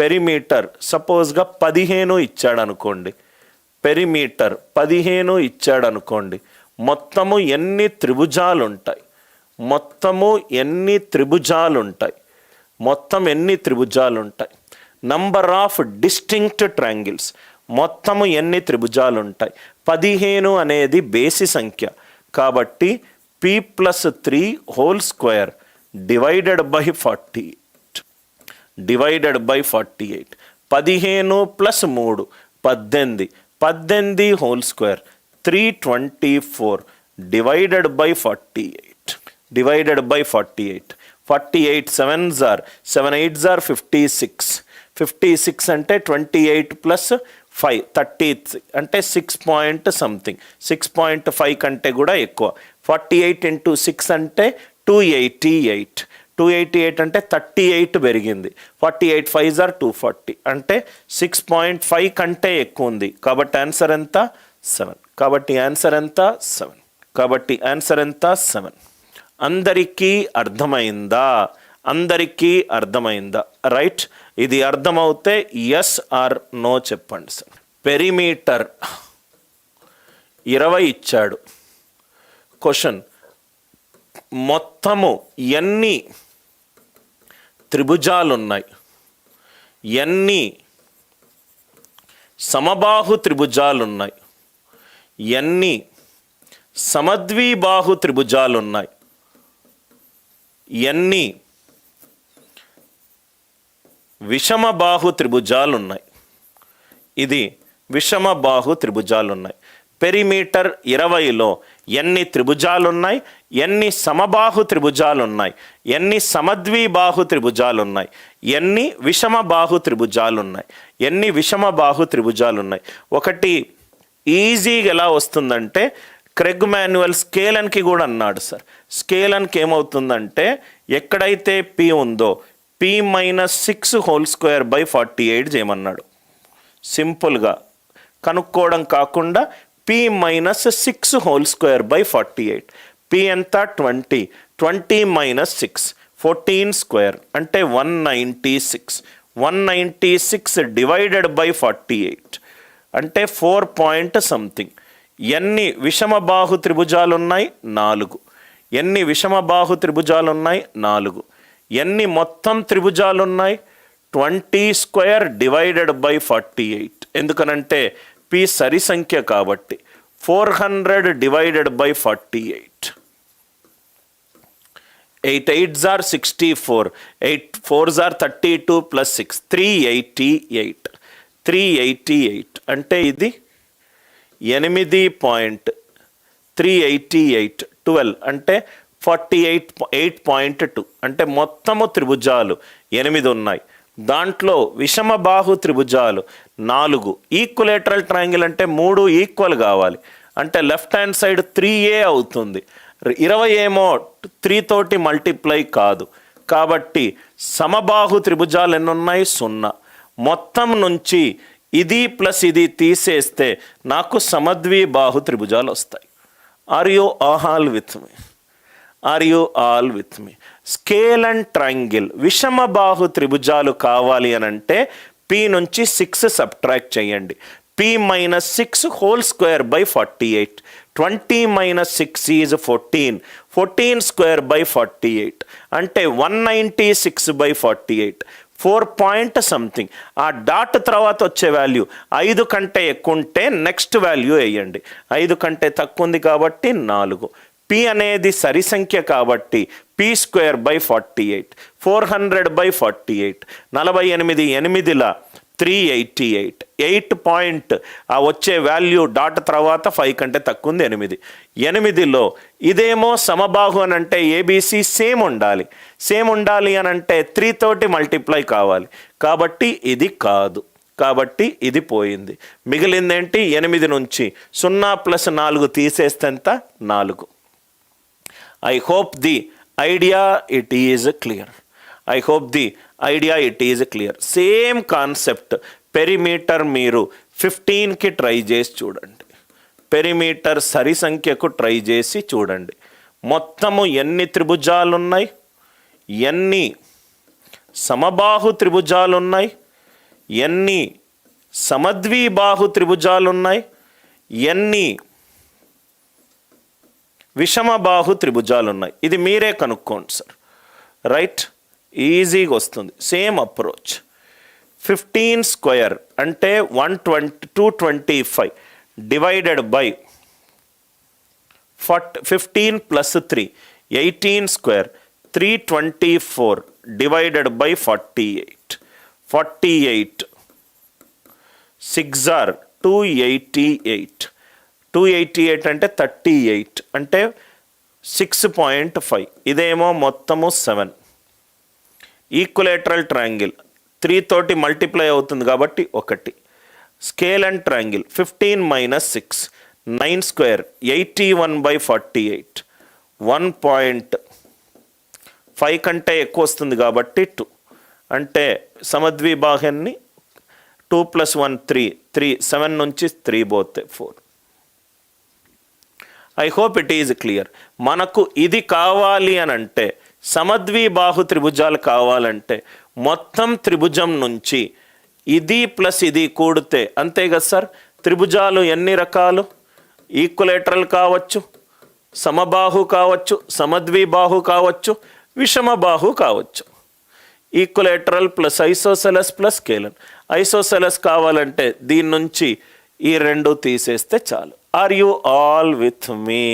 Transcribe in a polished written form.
Perimeter సపోజ్గా 15 ఇచ్చాడు అనుకోండి, perimeter 15 ఇచ్చాడు అనుకోండి, మొత్తము ఎన్ని త్రిభుజాలు ఉంటాయి, మొత్తం ఎన్ని త్రిభుజాలు ఉంటాయి, నంబర్ ఆఫ్ డిస్టింక్ట్ ట్రయాంగిల్స్, మొత్తము ఎన్ని త్రిభుజాలు ఉంటాయి. 15 అనేది బేసి సంఖ్య కాబట్టి p+3 whole square divided by 48 15 + 3 18 whole square 324 divided by 48 48 7s are 7 8s are 56 అంటే 28 + 5 30 అంటే 6 పాయింట్ సంథింగ్ 6.5 కంటే కూడా ఎక్కువ. 48 × 6 అంటే 288 అంటే 38 పెరిగింది. 48 5s are 240 అంటే 6.5 కంటే ఎక్కువ ఉంది. కాబట్టి ఆన్సర్ ఎంత? 7. కాబట్టి ఆన్సర్ ఎంత? 7. అందరికీ అర్థమైందా? రైట్. ఇది అర్థమవుతే ఎస్ ఆర్ నో చెప్పండి సార్. పెరిమీటర్ 20 ఇచ్చాడు. క్వశ్చన్, మొత్తము ఎన్ని త్రిభుజాలు ఉన్నాయి, ఎన్ని సమబాహు త్రిభుజాలు ఉన్నాయి, ఎన్ని సమద్విబాహు త్రిభుజాలు ఉన్నాయి, ఎన్ని విషమబాహు త్రిభుజాలు ఉన్నాయి. ఇది విషమబాహు త్రిభుజాలు ఉన్నాయి. పెరిమీటర్ 20లో ఎన్ని త్రిభుజాలు ఉన్నాయి, ఎన్ని సమబాహు త్రిభుజాలు ఉన్నాయి, ఎన్ని సమద్విబాహు త్రిభుజాలు ఉన్నాయి, ఎన్ని విషమబాహు త్రిభుజాలు ఉన్నాయి. ఒకటి ఈజీగా ఎలా వస్తుందంటే, క్రెగ్ మాన్యువల్ స్కేలన్కి కూడా అన్నాడు సార్. స్కేలన్కి ఏమవుతుందంటే, ఎక్కడైతే పి ఉందో p-6 హోల్ స్క్వేర్ బై 48 చేయమన్నాడు. సింపుల్గా కనుక్కోవడం కాకుండా p-6 whole square by 48. p ఎంత? 20 -6 14 స్క్వేర్ అంటే 196 డివైడెడ్ బై 48 అంటే 4 పాయింట్ సంథింగ్. ఎన్ని విషమబాహు త్రిభుజాలు ఉన్నాయి? 4. ఎన్ని విషమబాహు త్రిభుజాలు ఉన్నాయి? 4. ఎన్ని మొత్తం త్రిభుజాలు ఉన్నాయి? 20 స్క్వేర్ డివైడెడ్ బై 48. ఎందుకనంటే పి సరి సంఖ్య కాబట్టి 400 divided by 48. 8 8s are 64 8 4s are 32 + 6 388 అంటే ఇది 8.388 12 అంటే 48.8.2 అంటే మొత్తము త్రిభుజాలు 8 ఉన్నాయి. దాంట్లో విషమబాహు త్రిభుజాలు 4. ఈక్వలేటరల్ ట్రయాంగిల్ అంటే 3 ఈక్వల్ కావాలి. అంటే లెఫ్ట్ హ్యాండ్ సైడ్ 3a అవుతుంది. 20 ఏమో 3 తోటి మల్టిప్లై కాదు. కాబట్టి సమబాహు త్రిభుజాలు ఎన్ని ఉన్నాయి? 0. మొత్తం నుంచి ఇది ప్లస్ ఇది తీసేస్తే నాకు సమద్విబాహు త్రిభుజాలు వస్తాయి. Are you all with me? Scale and triangle విషమబాహు త్రిభుజాలు కావాలి అని అంటే పి నుంచి 6 సబ్ట్రాక్ట్ చేయండి. p-6 whole square by 48. 20 - 6 is 14 square by 48 అంటే 196 బై 48 4 పాయింట్ సంథింగ్. ఆ డాట్ తర్వాత వచ్చే వాల్యూ 5 కంటే ఎక్కువ ఉంటే నెక్స్ట్ వాల్యూ వేయండి. 5 కంటే తక్కువ ఉంది కాబట్టి 4. పి అనేది సరి సంఖ్య కాబట్టి p² బై 48 400 బై 48 48 8ల 388 8 పాయింట్. ఆ వచ్చే వాల్యూ డాట్ తర్వాత 5 కంటే తక్కువ ఉంది 8లో ఇదేమో సమబాహు అని అంటే ఏబిసి సేమ్ ఉండాలి అని అంటే 3 తోటి మల్టిప్లై కావాలి. కాబట్టి ఇది కాదు. కాబట్టి ఇది పోయింది. మిగిలిందేంటి? 8 నుంచి 0 + 4 తీసేస్తే ఎంత? 4. I hope the idea it is clear. Same concept. Perimeter మీరు 15కి ట్రై చేసి చూడండి. పెరిమీటర్ సరి సంఖ్యకు ట్రై చేసి చూడండి. మొత్తము ఎన్ని త్రిభుజాలు ఉన్నాయి, ఎన్ని సమబాహు త్రిభుజాలు ఉన్నాయి, ఎన్ని సమద్విబాహు త్రిభుజాలు ఉన్నాయి, ఎన్ని విషమబాహు త్రిభుజాలు ఉన్నాయి, ఇది మీరే కనుక్కోండి సార్. రైట్, ఈజీగా వస్తుంది. Same approach. 15 స్క్వేర్ అంటే 225 divided by 15 plus 3 18 square 324 divided by 48 6 are 288 అంటే 38 అంటే 6.5. ఇదేమో మొత్తము 7. ఈక్వలేటరల్ ట్రయాంగిల్ 3 తోటి మల్టిప్లై అవుతుంది కాబట్టి 1. Scale and triangle 15 minus 6 9 square 81/48 1.5 కంటే ఎక్కువ వస్తుంది కాబట్టి 2. అంటే సమద్విబాహాన్ని 2 + 1 3 7 నుంచి 3 పోతే 4. I hope it is clear. మనకు ఇది కావాలి అని అంటే, సమద్విబాహు త్రిభుజాలు కావాలంటే మొత్తం త్రిభుజం నుంచి ఇది ప్లస్ ఇది కూడితే అంతే కదా సార్. త్రిభుజాలు ఎన్ని రకాలు? ఈక్వలేటరల్ కావచ్చు, సమబాహు కావచ్చు, సమద్విబాహు కావచ్చు, విషమబాహు కావచ్చు. Equilateral plus isosceles plus scalene. Isosceles కావాలంటే దీని నుంచి ఈ 2 తీసేస్తే చాలు. Are you all with me?